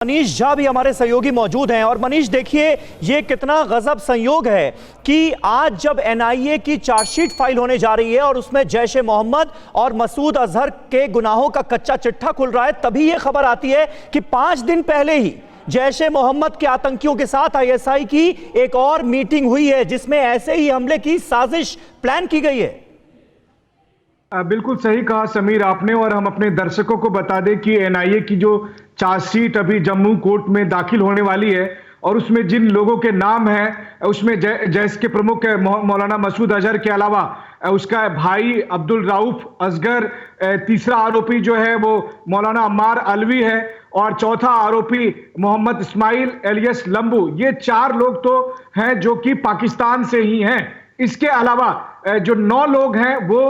मनीष झा भी हमारे सहयोगी मौजूद हैं। और मनीष, देखिए ये कितना गजब संयोग है कि आज जब एनआईए की चार्जशीट फाइल होने जा रही है और उसमें जैश ए मोहम्मद और मसूद अजहर के गुनाहों का कच्चा चिट्ठा खुल रहा है, तभी ये खबर आती है कि 5 दिन पहले ही जैश ए मोहम्मद के आतंकियों के साथ आईएसआई की एक और मीटिंग हुई है जिसमें ऐसे ही हमले की साजिश प्लान की गई है। बिल्कुल सही कहा समीर आपने। और हम अपने दर्शकों को बता दें कि एनआईए की जो चार्जशीट अभी जम्मू कोर्ट में दाखिल होने वाली है और उसमें जिन लोगों के नाम हैं उसमें जैश के प्रमुख मौलाना मसूद अजहर के अलावा उसका भाई अब्दुल रऊफ असगर, तीसरा आरोपी जो है वो मौलाना अम्मार अलवी है और चौथा आरोपी मोहम्मद इस्माइल एलियस लंबू। ये 4 लोग तो हैं जो कि पाकिस्तान से ही हैं। इसके अलावा जो 9 लोग हैं वो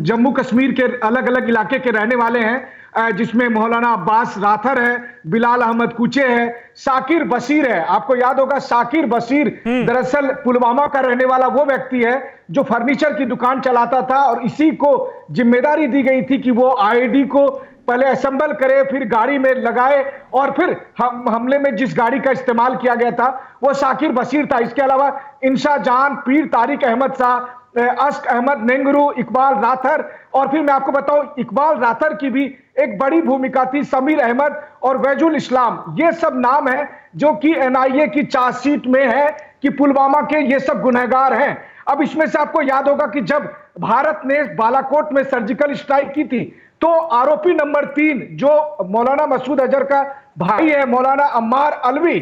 जम्मू कश्मीर के अलग अलग इलाके के रहने वाले हैं, जिसमें मौलाना अब्बास राथर है, बिलाल अहमद कुचे है, शाकिर बशीर है। आपको याद होगा शाकिर बशीर दरअसल पुलवामा का रहने वाला वो व्यक्ति है जो फर्नीचर की दुकान चलाता था और इसी को जिम्मेदारी दी गई थी कि वो आईडी को पहले असेंबल करे, फिर गाड़ी में लगाए और फिर हमले में जिस गाड़ी का इस्तेमाल किया गया था वो शाकिर बशीर था। इसके अलावा इंशा जान, पीर तारिक अहमद शाह, अश्क अहमद नेंगरू, इकबाल राथर और फिर मैं आपको बताऊं इकबाल राथर की भी एक बड़ी भूमिका थी, समीर अहमद और वैजुल इस्लाम। ये सब नाम हैं जो कि एनआईए की चार्जशीट में है कि पुलवामा के ये सब गुनहगार हैं। अब इसमें से आपको याद होगा कि जब भारत ने बालाकोट में सर्जिकल स्ट्राइक की थी तो आरोपी नंबर 3 जो मौलाना मसूद अजहर का भाई है मौलाना अम्मार अलवी,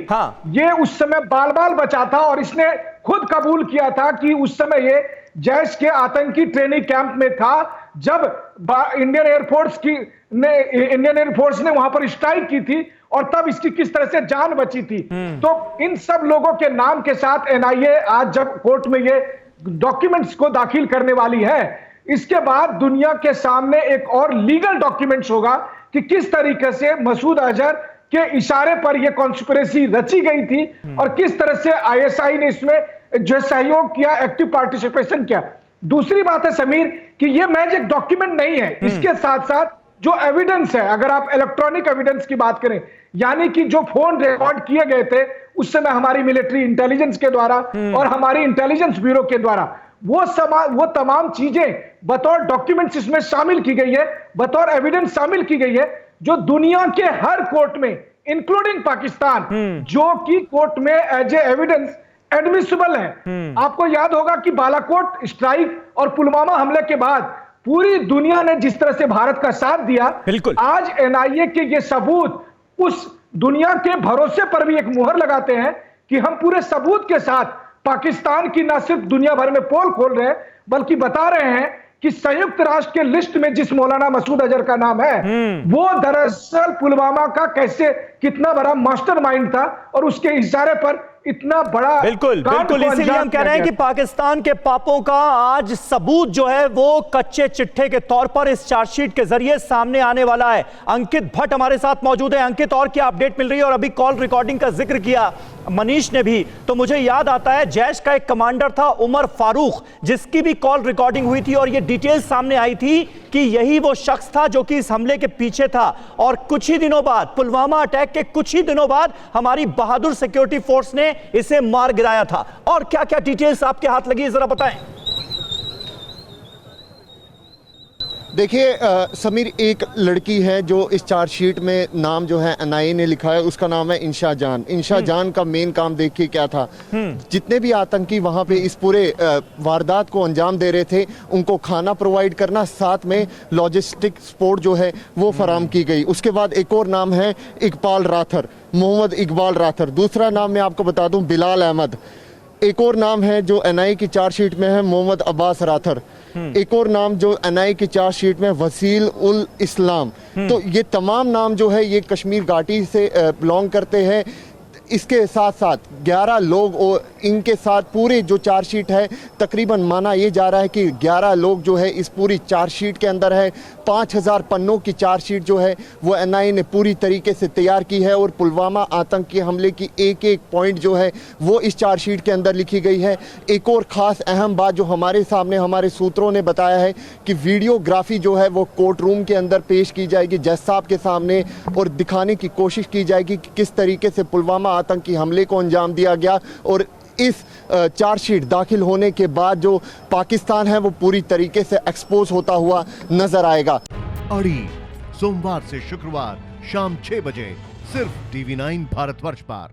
ये उस समय बाल बाल बचा था और इसने खुद कबूल किया था कि उस समय ये जैश के आतंकी ट्रेनिंग कैंप में था जब इंडियन एयरफोर्स ने वहां पर स्ट्राइक की थी और तब इसकी किस तरह से जान बची थी। तो इन सब लोगों के नाम के साथ एनआईए आज जब कोर्ट में ये डॉक्यूमेंट्स को दाखिल करने वाली है, इसके बाद दुनिया के सामने एक और लीगल डॉक्यूमेंट्स होगा कि किस तरीके से मसूद अजहर के इशारे पर यह कॉन्स्पिरेसी रची गई थी और किस तरह से आईएसआई ने इसमें जो सहयोग किया, एक्टिव पार्टिसिपेशन किया। दूसरी बात है समीर कि यह मैच एक डॉक्यूमेंट नहीं है, इसके साथ साथ जो एविडेंस है, अगर आप इलेक्ट्रॉनिक एविडेंस की बात करें, यानी कि जो फोन रिकॉर्ड किए गए थे उस समय हमारी मिलिट्री इंटेलिजेंस के द्वारा और हमारी इंटेलिजेंस ब्यूरो के द्वारा, वो तमाम चीजें बतौर डॉक्यूमेंट्स इसमें शामिल की गई है, बतौर एविडेंस शामिल की गई है जो दुनिया के हर कोर्ट में इंक्लूडिंग पाकिस्तान जो कि कोर्ट में एज ए एविडेंस एडमिसिबल है। आपको याद होगा कि बालाकोट स्ट्राइक और पुलवामा हमले के बाद पूरी दुनिया ने जिस तरह से भारत का साथ दिया, आज एनआईए के ये सबूत उस दुनिया के भरोसे पर भी एक मुहर लगाते हैं कि हम पूरे सबूत के साथ पाकिस्तान की न सिर्फ दुनिया भर में पोल खोल रहे हैं बल्कि बता रहे हैं कि संयुक्त राष्ट्र के लिस्ट में जिस मौलाना मसूद अजहर का नाम है वो दरअसल पुलवामा का कैसे कितना बड़ा मास्टरमाइंड था और उसके इशारे पर इतना बड़ा बिल्कुल इसीलिए हम कह रहे हैं कि पाकिस्तान के पापों का आज सबूत जो है वो कच्चे चिट्ठे के तौर पर इस चार्जशीट के जरिए सामने आने वाला है। अंकित भट्ट हमारे साथ मौजूद है। अंकित, और क्या अपडेट मिल रही है? और अभी कॉल रिकॉर्डिंग का जिक्र किया मनीष ने भी, तो मुझे याद आता है जैश का एक कमांडर था उमर फारूक, जिसकी भी कॉल रिकॉर्डिंग हुई थी और ये डिटेल्स सामने आई थी कि यही वो शख्स था जो कि इस हमले के पीछे था। और कुछ ही दिनों बाद, पुलवामा अटैक के कुछ ही दिनों बाद, हमारी बहादुर सिक्योरिटी फोर्स ने इसे मार गिराया था। और क्या क्या डिटेल्स आपके हाथ लगी, जरा बताएं। देखिए समीर, एक लड़की है जो इस चार्जशीट में नाम जो है एनआईए ने लिखा है, उसका नाम है इंशा जान। इंशा जान का मेन काम देखिए क्या था, जितने भी आतंकी वहां पे इस पूरे वारदात को अंजाम दे रहे थे उनको खाना प्रोवाइड करना, साथ में लॉजिस्टिक सपोर्ट जो है वो फराम की गई। उसके बाद एक और नाम है इकबाल राथर, मोहम्मद इकबाल राथर। दूसरा नाम मैं आपको बता दूं बिलाल अहमद। एक और नाम है जो एनआईए की चार्जशीट में है मोहम्मद अब्बास राथर। एक और नाम जो एनआईए की चार्जशीट में वसील उल इस्लाम। तो ये तमाम नाम जो है ये कश्मीर घाटी से बिलोंग करते हैं। इसके साथ साथ 11 लोग और इनके साथ पूरी जो चार्जशीट है तकरीबन माना ये जा रहा है कि 11 लोग जो है इस पूरी चार्जशीट के अंदर है। 5000 पन्नों की चार्जशीट जो है वो एनआईए ने पूरी तरीके से तैयार की है और पुलवामा आतंकी हमले की एक एक पॉइंट जो है वो इस चार्जशीट के अंदर लिखी गई है। एक और ख़ास अहम बात जो हमारे सामने हमारे सूत्रों ने बताया है कि वीडियोग्राफी जो है वो कोर्ट रूम के अंदर पेश की जाएगी जज साहब के सामने और दिखाने की कोशिश की जाएगी कि किस तरीके से पुलवामा आतंकी हमले को अंजाम दिया गया। और इस चार्जशीट दाखिल होने के बाद जो पाकिस्तान है वो पूरी तरीके से एक्सपोज होता हुआ नजर आएगा। अड़ी सोमवार से शुक्रवार शाम 6 बजे सिर्फ TV9 भारतवर्ष पर।